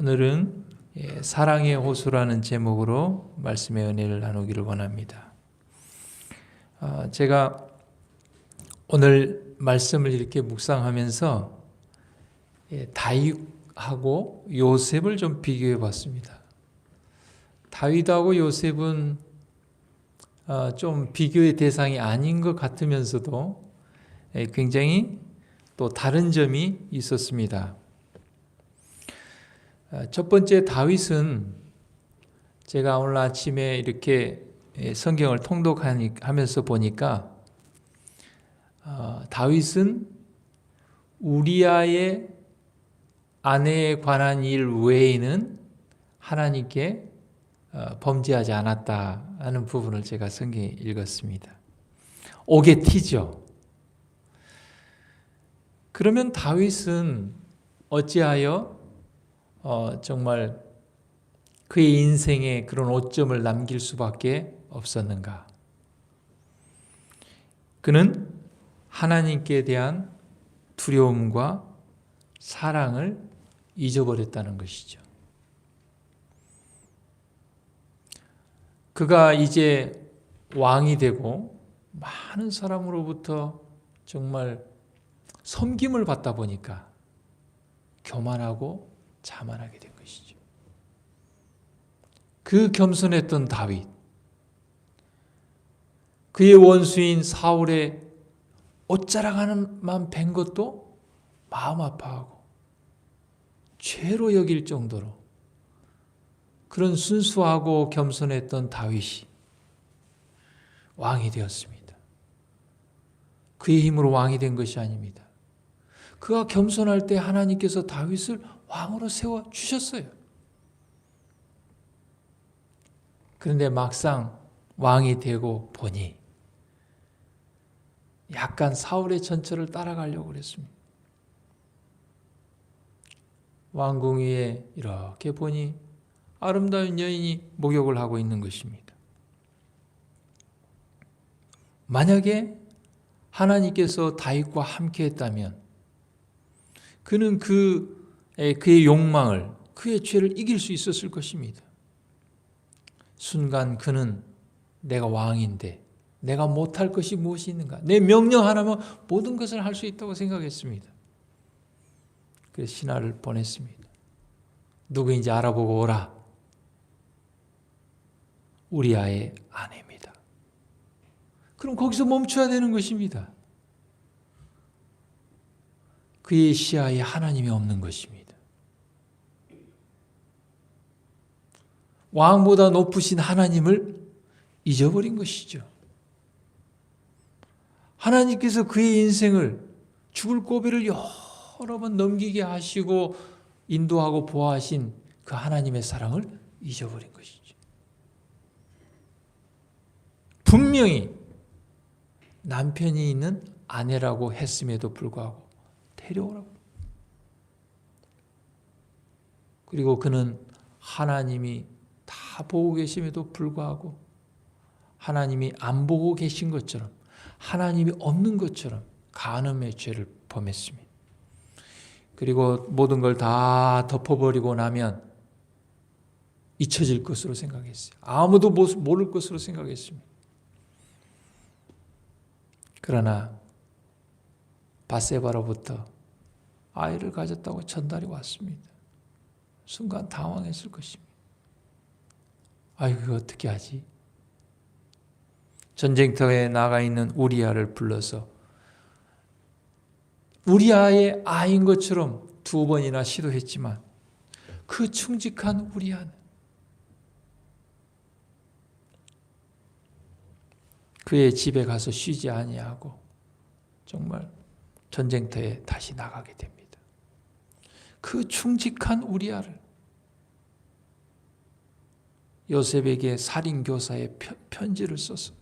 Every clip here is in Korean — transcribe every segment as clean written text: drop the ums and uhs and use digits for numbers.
오늘은 사랑의 호수라는 제목으로 말씀의 은혜를 나누기를 원합니다. 제가 오늘 말씀을 이렇게 묵상하면서 다윗하고 요셉을 좀 비교해 봤습니다. 다윗하고 요셉은 좀 비교의 대상이 아닌 것 같으면서도 굉장히 또 다른 점이 있었습니다. 첫 번째, 다윗은 제가 오늘 아침에 이렇게 성경을 통독하면서 보니까 다윗은 우리아의 아내에 관한 일 외에는 하나님께 범죄하지 않았다 하는 부분을 제가 성경에 읽었습니다. 오게티죠. 그러면 다윗은 어찌하여 정말 그의 인생에 그런 오점을 남길 수밖에 없었는가? 그는 하나님께 대한 두려움과 사랑을 잊어버렸다는 것이죠. 그가 이제 왕이 되고 많은 사람으로부터 정말 섬김을 받다 보니까 교만하고 자만하게 된 것이죠. 그 겸손했던 다윗, 그의 원수인 사울의 옷자락하는만 뵌 것도 마음 아파하고 죄로 여길 정도로 그런 순수하고 겸손했던 다윗이 왕이 되었습니다. 그의 힘으로 왕이 된 것이 아닙니다. 그가 겸손할 때 하나님께서 다윗을 왕으로 세워주셨어요. 그런데 막상 왕이 되고 보니 약간 사울의 전철을 따라가려고 그랬습니다. 왕궁 위에 이렇게 보니 아름다운 여인이 목욕을 하고 있는 것입니다. 만약에 하나님께서 다윗과 함께 했다면 그는 그의 욕망을, 그의 죄를 이길 수 있었을 것입니다. 순간 그는 내가 왕인데 내가 못할 것이 무엇이 있는가? 내 명령 하나면 모든 것을 할 수 있다고 생각했습니다. 그래서 신하를 보냈습니다. 누구인지 알아보고 오라. 우리아의 아내입니다. 그럼 거기서 멈춰야 되는 것입니다. 그의 시야에 하나님이 없는 것입니다. 왕보다 높으신 하나님을 잊어버린 것이죠. 하나님께서 그의 인생을 죽을 고비를 여러 번 넘기게 하시고 인도하고 보호하신 그 하나님의 사랑을 잊어버린 것이죠. 분명히 남편이 있는 아내라고 했음에도 불구하고 데려오라고. 그리고 그는 하나님이 다 보고 계심에도 불구하고 하나님이 안 보고 계신 것처럼 하나님이 없는 것처럼 간음의 죄를 범했습니다. 그리고 모든 걸 다 덮어버리고 나면 잊혀질 것으로 생각했어요. 아무도 모를 것으로 생각했습니다. 그러나 밧세바로부터 아이를 가졌다고 전달이 왔습니다. 순간 당황했을 것입니다. 이거 어떻게 하지? 전쟁터에 나가 있는 우리아를 불러서 우리아의 아이인 것처럼 2번이나 시도했지만 그 충직한 우리아는 그의 집에 가서 쉬지 아니하고 정말 전쟁터에 다시 나가게 됩니다. 그 충직한 우리아를 요셉에게 살인교사의 편지를 써서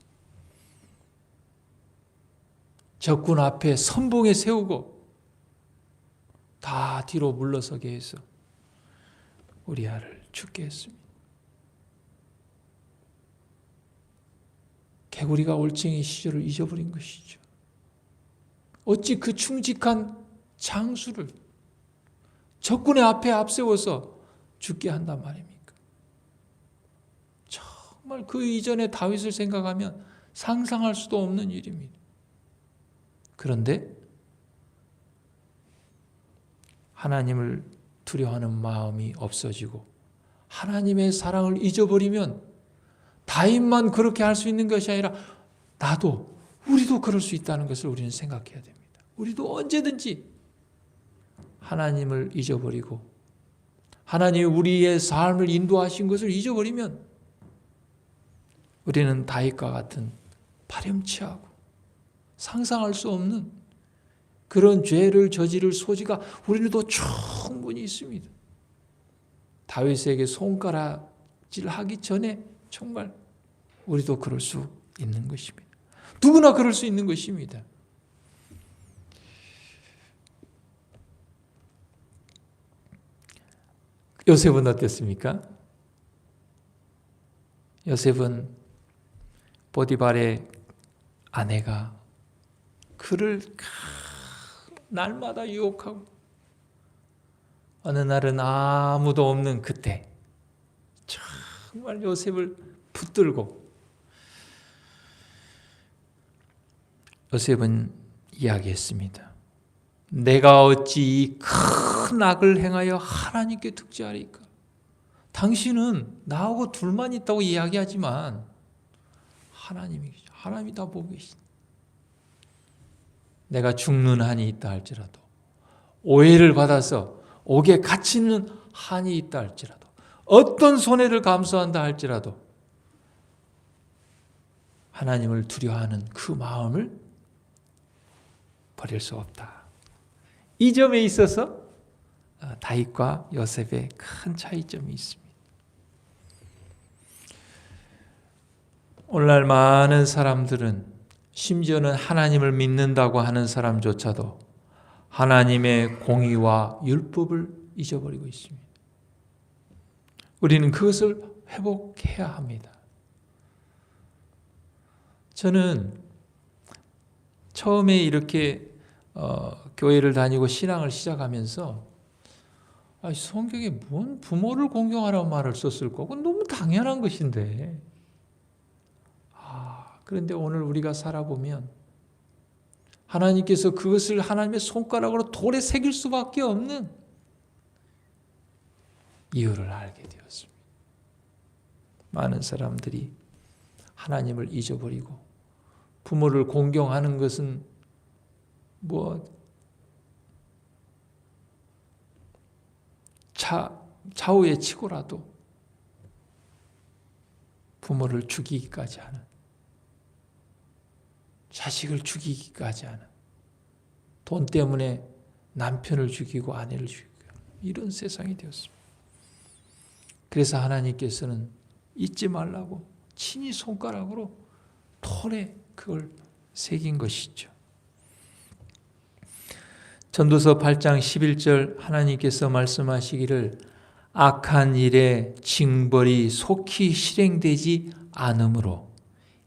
적군 앞에 선봉에 세우고 다 뒤로 물러서게 해서 우리아를 죽게 했습니다. 개구리가 올챙이 시절을 잊어버린 것이죠. 어찌 그 충직한 장수를 적군의 앞에 앞세워서 죽게 한단 말입니까? 정말 그 이전에 다윗을 생각하면 상상할 수도 없는 일입니다. 그런데 하나님을 두려워하는 마음이 없어지고 하나님의 사랑을 잊어버리면 다윗만 그렇게 할 수 있는 것이 아니라 나도, 우리도 그럴 수 있다는 것을 우리는 생각해야 됩니다. 우리도 언제든지 하나님을 잊어버리고 하나님이 우리의 삶을 인도하신 것을 잊어버리면 우리는 다윗과 같은 파렴치하고 상상할 수 없는 그런 죄를 저지를 소지가 우리도 충분히 있습니다. 다윗에게 손가락질하기 전에 정말 우리도 그럴 수 있는 것입니다. 누구나 그럴 수 있는 것입니다. 요셉은 어땠습니까? 요셉은 보디발의 아내가 그를 날마다 유혹하고 어느 날은 아무도 없는 그때 정말 요셉을 붙들고 요셉은 이야기했습니다. 내가 어찌 이 큰 악을 행하여 하나님께 득죄하리까? 당신은 나하고 둘만 있다고 이야기하지만 하나님이 다 보고 계신다. 내가 죽는 한이 있다 할지라도 오해를 받아서 옥에 갇히는 한이 있다 할지라도 어떤 손해를 감수한다 할지라도 하나님을 두려워하는 그 마음을 버릴 수 없다. 이 점에 있어서 다윗과 요셉의 큰 차이점이 있습니다. 오늘날 많은 사람들은 심지어는 하나님을 믿는다고 하는 사람조차도 하나님의 공의와 율법을 잊어버리고 있습니다. 우리는 그것을 회복해야 합니다. 저는 처음에 이렇게 교회를 다니고 신앙을 시작하면서 성경에 뭔 부모를 공경하라는 말을 썼을까? 그건 너무 당연한 것인데. 그런데 오늘 우리가 살아보면 하나님께서 그것을 하나님의 손가락으로 돌에 새길 수밖에 없는 이유를 알게 되었습니다. 많은 사람들이 하나님을 잊어버리고 부모를 공경하는 것은 좌우에 치고라도 부모를 죽이기까지 하는, 자식을 죽이기까지 하는, 돈 때문에 남편을 죽이고 아내를 죽이고 이런 세상이 되었습니다. 그래서 하나님께서는 잊지 말라고 친히 손가락으로 돌에 그걸 새긴 것이죠. 전도서 8장 11절 하나님께서 말씀하시기를 악한 일에 징벌이 속히 실행되지 않으므로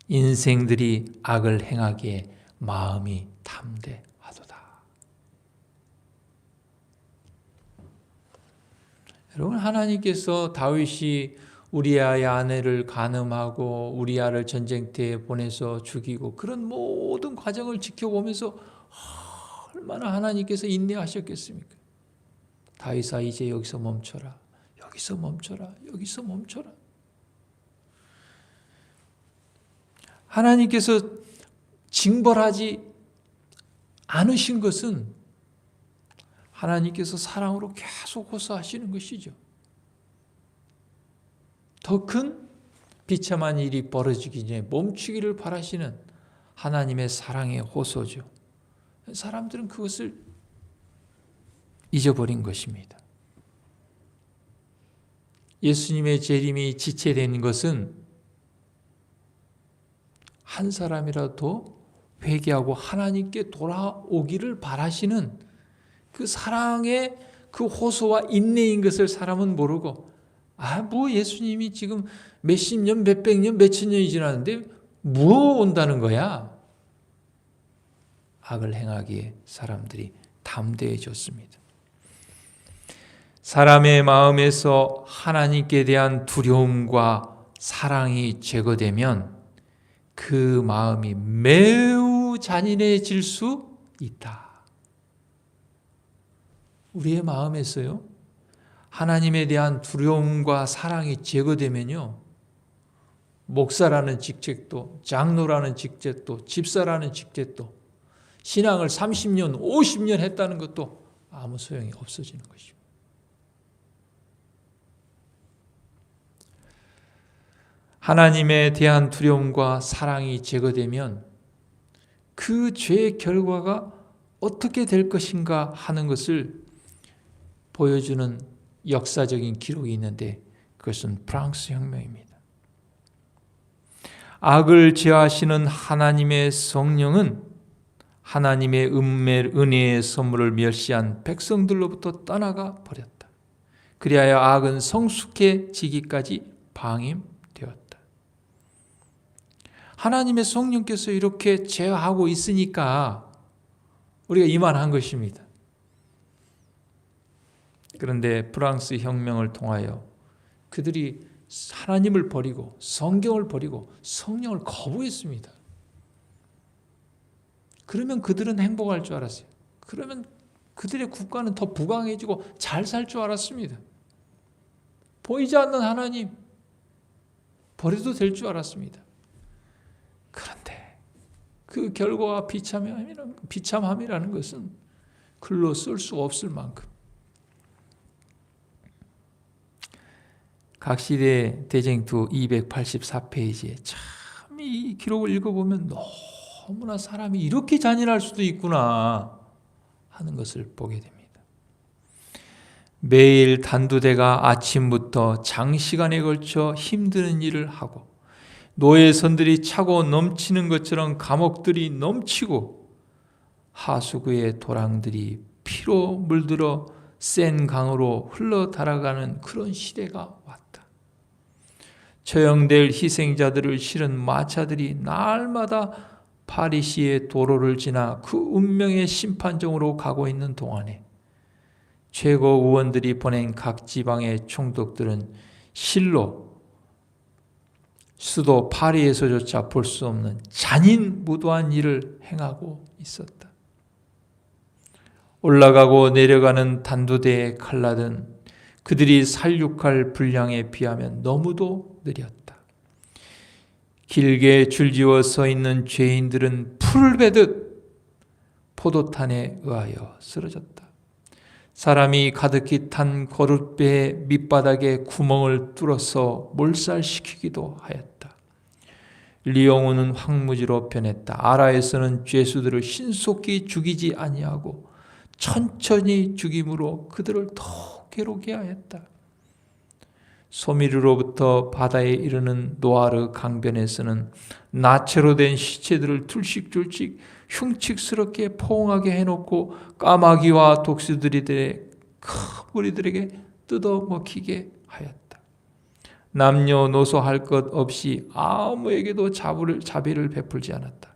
인생들이 악을 행하기에 마음이 담대하도다. 여러분, 하나님께서 다윗이 우리아의 아내를 간음하고 우리아를 전쟁터에 보내서 죽이고 그런 모든 과정을 지켜보면서 얼마나 하나님께서 인내하셨겠습니까? 다윗아, 이제 여기서 멈춰라. 여기서 멈춰라. 여기서 멈춰라. 하나님께서 징벌하지 않으신 것은 하나님께서 사랑으로 계속 호소하시는 것이죠. 더 큰 비참한 일이 벌어지기 전에 멈추기를 바라시는 하나님의 사랑의 호소죠. 사람들은 그것을 잊어버린 것입니다. 예수님의 재림이 지체된 것은 한 사람이라도 회개하고 하나님께 돌아오기를 바라시는 그 사랑의 그 호소와 인내인 것을 사람은 모르고, 예수님이 지금 몇십 년, 몇백 년, 몇천 년이 지났는데 뭐 온다는 거야? 악을 행하기에 사람들이 담대해졌습니다. 사람의 마음에서 하나님께 대한 두려움과 사랑이 제거되면 그 마음이 매우 잔인해질 수 있다. 우리의 마음에서요, 하나님에 대한 두려움과 사랑이 제거되면요, 목사라는 직책도, 장로라는 직책도, 집사라는 직책도, 신앙을 30년, 50년 했다는 것도 아무 소용이 없어지는 것이죠. 하나님에 대한 두려움과 사랑이 제거되면 그 죄의 결과가 어떻게 될 것인가 하는 것을 보여주는 역사적인 기록이 있는데 그것은 프랑스 혁명입니다. 악을 제하시는 하나님의 성령은 하나님의 은혜의 선물을 멸시한 백성들로부터 떠나가 버렸다. 그리하여 악은 성숙해지기까지 방임되었다. 하나님의 성령께서 이렇게 제어하고 있으니까 우리가 이만한 것입니다. 그런데 프랑스 혁명을 통하여 그들이 하나님을 버리고 성경을 버리고 성령을 거부했습니다. 그러면 그들은 행복할 줄 알았어요. 그러면 그들의 국가는 더 부강해지고 잘 살 줄 알았습니다. 보이지 않는 하나님 버려도 될 줄 알았습니다. 그런데 그 결과와 비참함이라는 것은 글로 쓸 수 없을 만큼 각시대 대쟁투 284페이지에 참 이 기록을 읽어보면 너무나 사람이 이렇게 잔인할 수도 있구나 하는 것을 보게 됩니다. 매일 단두대가 아침부터 장시간에 걸쳐 힘드는 일을 하고 노예선들이 차고 넘치는 것처럼 감옥들이 넘치고 하수구의 도랑들이 피로 물들어 센 강으로 흘러 달아가는 그런 시대가 왔다. 처형될 희생자들을 실은 마차들이 날마다 파리시의 도로를 지나 그 운명의 심판정으로 가고 있는 동안에 최고 의원들이 보낸 각 지방의 총독들은 실로 수도 파리에서조차 볼 수 없는 잔인무도한 일을 행하고 있었다. 올라가고 내려가는 단두대의 칼날은 그들이 살육할 분량에 비하면 너무도 느렸다. 길게 줄지어 서 있는 죄인들은 풀을 베듯 포도탄에 의하여 쓰러졌다. 사람이 가득히 탄 거룻배의 밑바닥에 구멍을 뚫어서 몰살시키기도 하였다. 리옹은 황무지로 변했다. 아라에서는 죄수들을 신속히 죽이지 아니하고 천천히 죽임으로 그들을 더 괴롭게 하였다. 소미르로부터 바다에 이르는 노아르 강변에서는 나체로 된 시체들을 둘씩둘씩 흉측스럽게 포옹하게 해놓고 까마귀와 독수리들의 큰 무리들에게 뜯어먹히게 하였다. 남녀노소 할 것 없이 아무에게도 자비를 베풀지 않았다.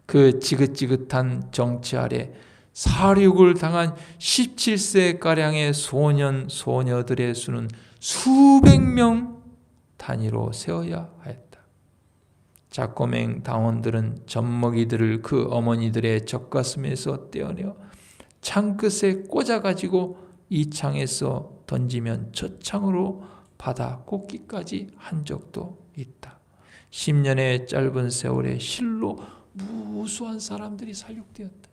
그 지긋지긋한 정치 아래 살육을 당한 17세가량의 소년, 소녀들의 수는 수백 명 단위로 세어야 하였다. 작고맹 당원들은 젖먹이들을 그 어머니들의 젖가슴에서 떼어내어 창끝에 꽂아가지고 이 창에서 던지면 저 창으로 바다 꼭기까지 한 적도 있다. 10년의 짧은 세월에 실로 무수한 사람들이 살육되었다.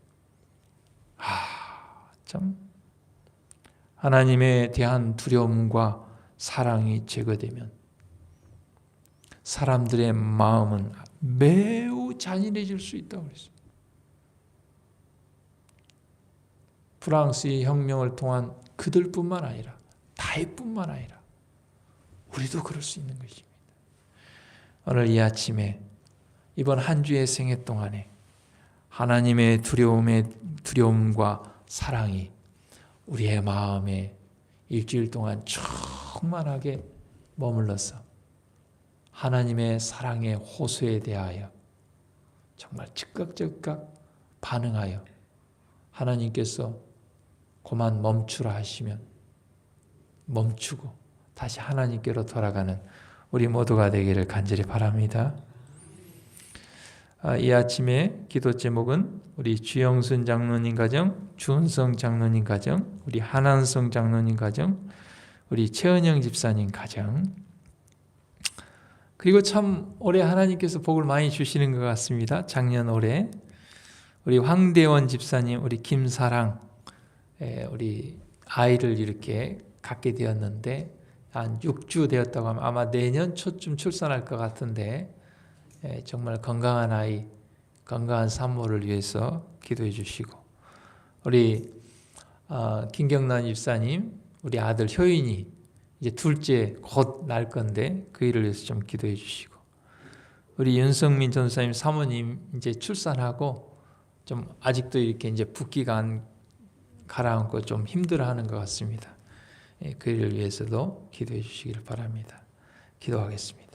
참 하나님에 대한 두려움과 사랑이 제거되면 사람들의 마음은 매우 잔인해질 수 있다고 그랬습니다. 프랑스의 혁명을 통한 그들뿐만 아니라 다윗뿐만 아니라 우리도 그럴 수 있는 것입니다. 오늘 이 아침에 이번 한 주의 생애 동안에 하나님의 두려움과 사랑이 우리의 마음에 일주일 동안 충만하게 머물러서 하나님의 사랑의 호소에 대하여 정말 즉각 반응하여 하나님께서 그만 멈추라 하시면 멈추고 다시 하나님께로 돌아가는 우리 모두가 되기를 간절히 바랍니다. 이 아침에 기도 제목은 우리 주영순 장로님 가정, 주은성 장로님 가정, 우리 한한성 장로님 가정, 우리 최은영 집사님 가정, 그리고 참 올해 하나님께서 복을 많이 주시는 것 같습니다. 작년 올해 우리 황대원 집사님, 우리 김사랑, 우리 아이를 이렇게 갖게 되었는데 한 6주 되었다고 하면 아마 내년 초쯤 출산할 것 같은데 정말 건강한 아이, 건강한 산모를 위해서 기도해 주시고, 우리 김경란 집사님, 우리 아들 효인이 이제 둘째 곧 날 건데 그 일을 위해서 좀 기도해 주시고, 우리 윤성민 전사님 사모님 이제 출산하고 좀 아직도 이렇게 이제 붓기가 안 가라앉고 좀 힘들어하는 것 같습니다. 그 일을 위해서도 기도해 주시기를 바랍니다. 기도하겠습니다.